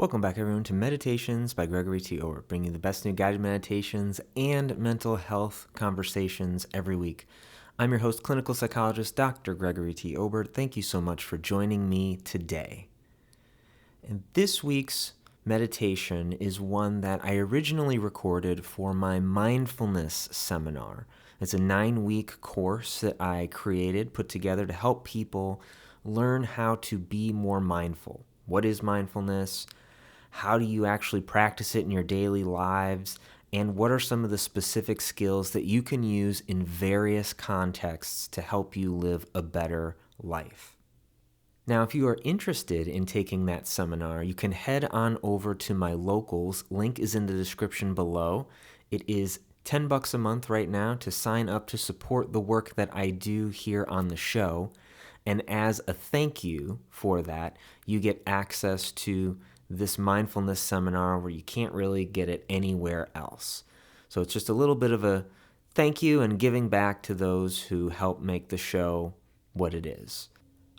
Welcome back, everyone, to Meditations by Gregory T. Obert, bringing you the best new guided meditations and mental health conversations every week. I'm your host, clinical psychologist, Dr. Gregory T. Obert. Thank you so much for joining me today. And this week's meditation is one that I originally recorded for my Mindfulness Seminar. It's a 9-week course that I put together to help people learn how to be more mindful. What is mindfulness? How do you actually practice it in your daily lives? And what are some of the specific skills that you can use in various contexts to help you live a better life? Now, if you are interested in taking that seminar, you can head on over to my locals. Link is in the description below. It is $10 a month right now to sign up to support the work that I do here on the show. And as a thank you for that, you get access to this mindfulness seminar where you can't really get it anywhere else. So it's just a little bit of a thank you and giving back to those who help make the show what it is.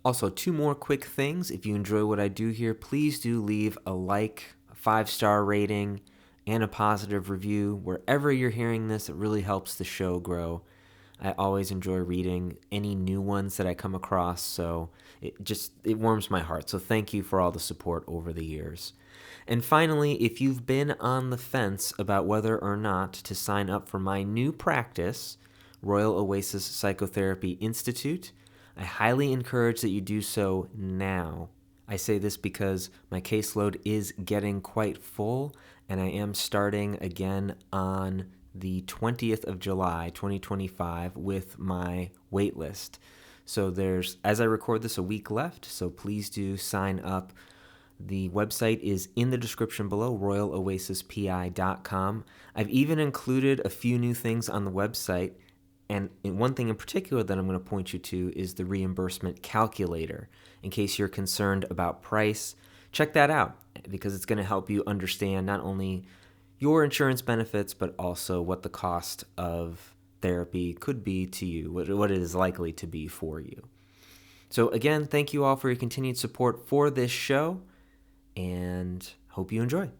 Also, 2 more quick things. If you enjoy what I do here, please do leave a like, a 5-star rating, and a positive review. Wherever you're hearing this, it really helps the show grow. I always enjoy reading any new ones that I come across, so it warms my heart. So thank you for all the support over the years. And finally, if you've been on the fence about whether or not to sign up for my new practice, Royal Oasis Psychotherapy Institute, I highly encourage that you do so now. I say this because my caseload is getting quite full, and I am starting again on the 20th of July, 2025, with my wait list. So there's, as I record this, a week left, so please do sign up. The website is in the description below, royaloasispi.com. I've even included a few new things on the website, and one thing in particular that I'm going to point you to is the reimbursement calculator. In case you're concerned about price, check that out, because it's going to help you understand not only your insurance benefits, but also what the cost of therapy could be to you, what it is likely to be for you. So again, thank you all for your continued support for this show, and hope you enjoy.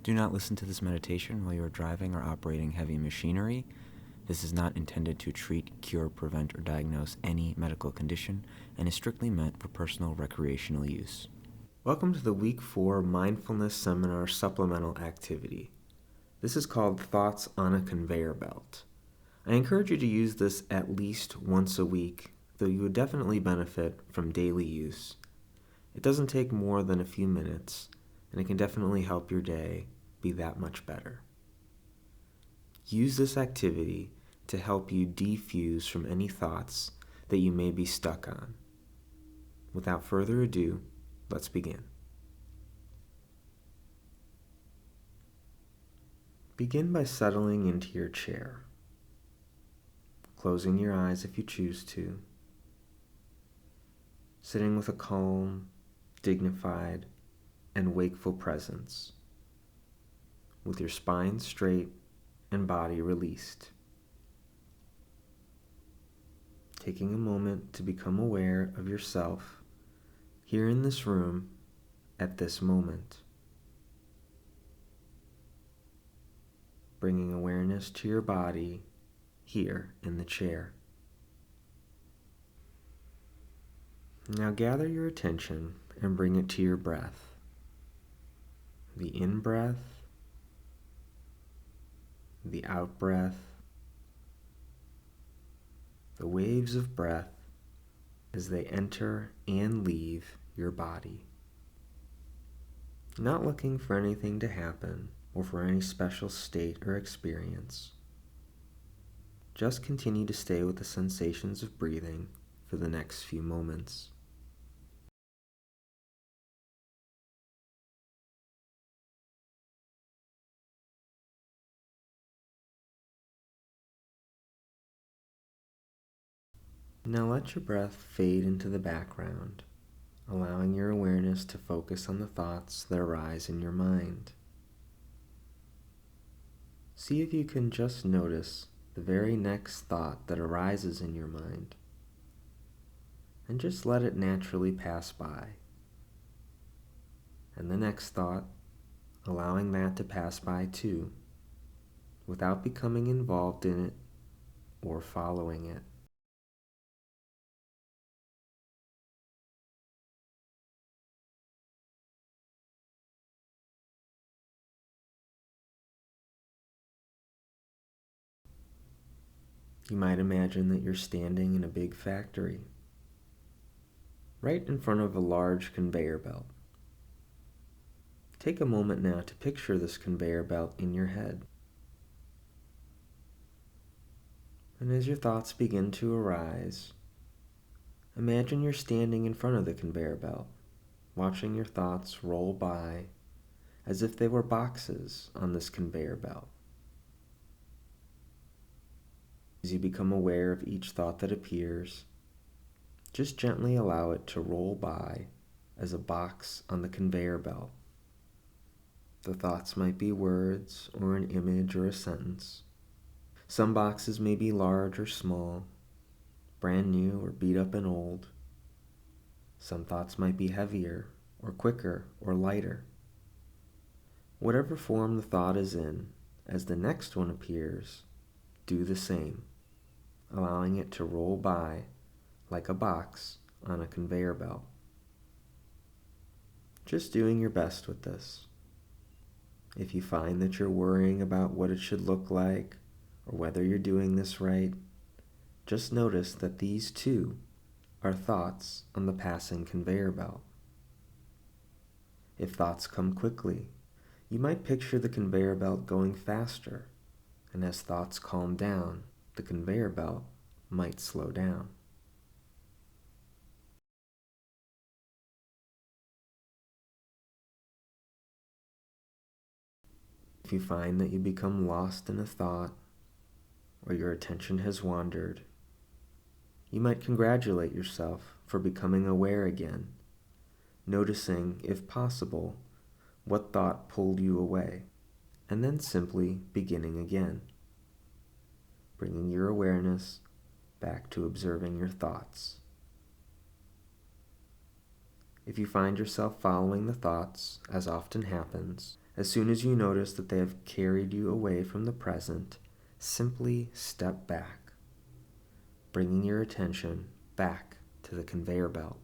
Do not listen to this meditation while you are driving or operating heavy machinery. This is not intended to treat, cure, prevent, or diagnose any medical condition, and is strictly meant for personal recreational use. Welcome to the Week 4 Mindfulness Seminar supplemental activity. This is called Thoughts on a Conveyor Belt. I encourage you to use this at least once a week, though you would definitely benefit from daily use. It doesn't take more than a few minutes, and it can definitely help your day be that much better. Use this activity to help you defuse from any thoughts that you may be stuck on. Without further ado, let's begin. Begin by settling into your chair, closing your eyes if you choose to, sitting with a calm, dignified, and wakeful presence, with your spine straight and body released. Taking a moment to become aware of yourself here in this room at this moment. Bringing awareness to your body here in the chair. Now gather your attention and bring it to your breath. The in-breath, the out-breath, the waves of breath as they enter and leave your body. Not looking for anything to happen or for any special state or experience. Just continue to stay with the sensations of breathing for the next few moments. Now let your breath fade into the background, allowing your awareness to focus on the thoughts that arise in your mind. See if you can just notice the very next thought that arises in your mind, and just let it naturally pass by. and the next thought, allowing that to pass by too, without becoming involved in it or following it. You might imagine that you're standing in a big factory, right in front of a large conveyor belt. Take a moment now to picture this conveyor belt in your head. And as your thoughts begin to arise, imagine you're standing in front of the conveyor belt, watching your thoughts roll by as if they were boxes on this conveyor belt. As you become aware of each thought that appears, just gently allow it to roll by as a box on the conveyor belt. The thoughts might be words or an image or a sentence. Some boxes may be large or small, brand new or beat up and old. Some thoughts might be heavier or quicker or lighter. Whatever form the thought is in, as the next one appears, do the same, allowing it to roll by like a box on a conveyor belt. Just doing your best with this. If you find that you're worrying about what it should look like or whether you're doing this right, just notice that these too are thoughts on the passing conveyor belt. If thoughts come quickly, you might picture the conveyor belt going faster, and as thoughts calm down, the conveyor belt might slow down. If you find that you become lost in a thought, or your attention has wandered, you might congratulate yourself for becoming aware again, noticing, if possible, what thought pulled you away, and then simply beginning again, bringing your awareness back to observing your thoughts. If you find yourself following the thoughts, as often happens, as soon as you notice that they have carried you away from the present, simply step back, bringing your attention back to the conveyor belt.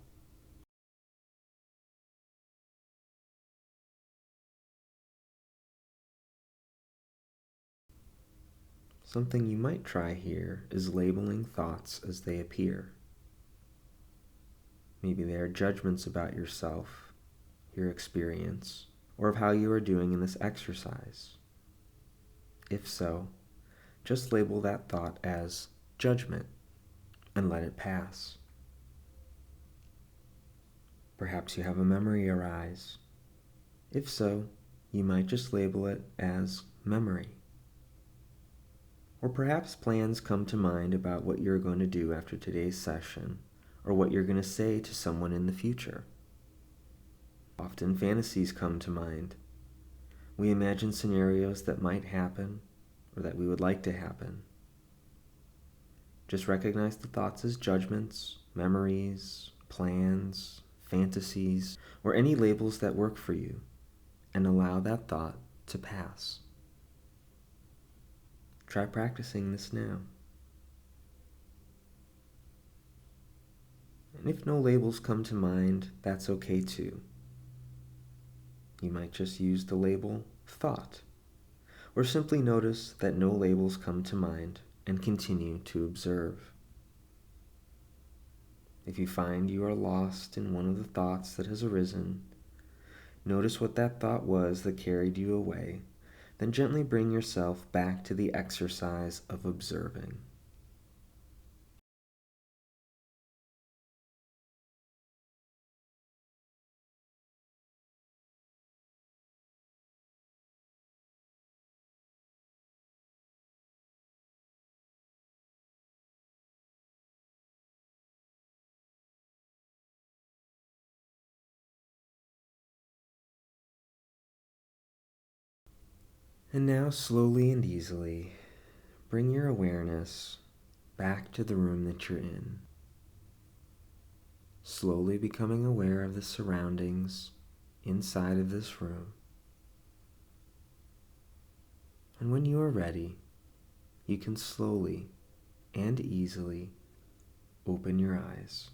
Something you might try here is labeling thoughts as they appear. Maybe they are judgments about yourself, your experience, or of how you are doing in this exercise. If so, just label that thought as judgment and let it pass. Perhaps you have a memory arise. If so, you might just label it as memory. Or perhaps plans come to mind about what you're going to do after today's session, or what you're going to say to someone in the future. Often fantasies come to mind. We imagine scenarios that might happen, or that we would like to happen. Just recognize the thoughts as judgments, memories, plans, fantasies, or any labels that work for you, and allow that thought to pass. Try practicing this now. And if no labels come to mind, that's okay too. You might just use the label thought, or simply notice that no labels come to mind and continue to observe. If you find you are lost in one of the thoughts that has arisen, notice what that thought was that carried you away, then gently bring yourself back to the exercise of observing. And now, slowly and easily, bring your awareness back to the room that you're in. Slowly becoming aware of the surroundings inside of this room. And when you are ready, you can slowly and easily open your eyes.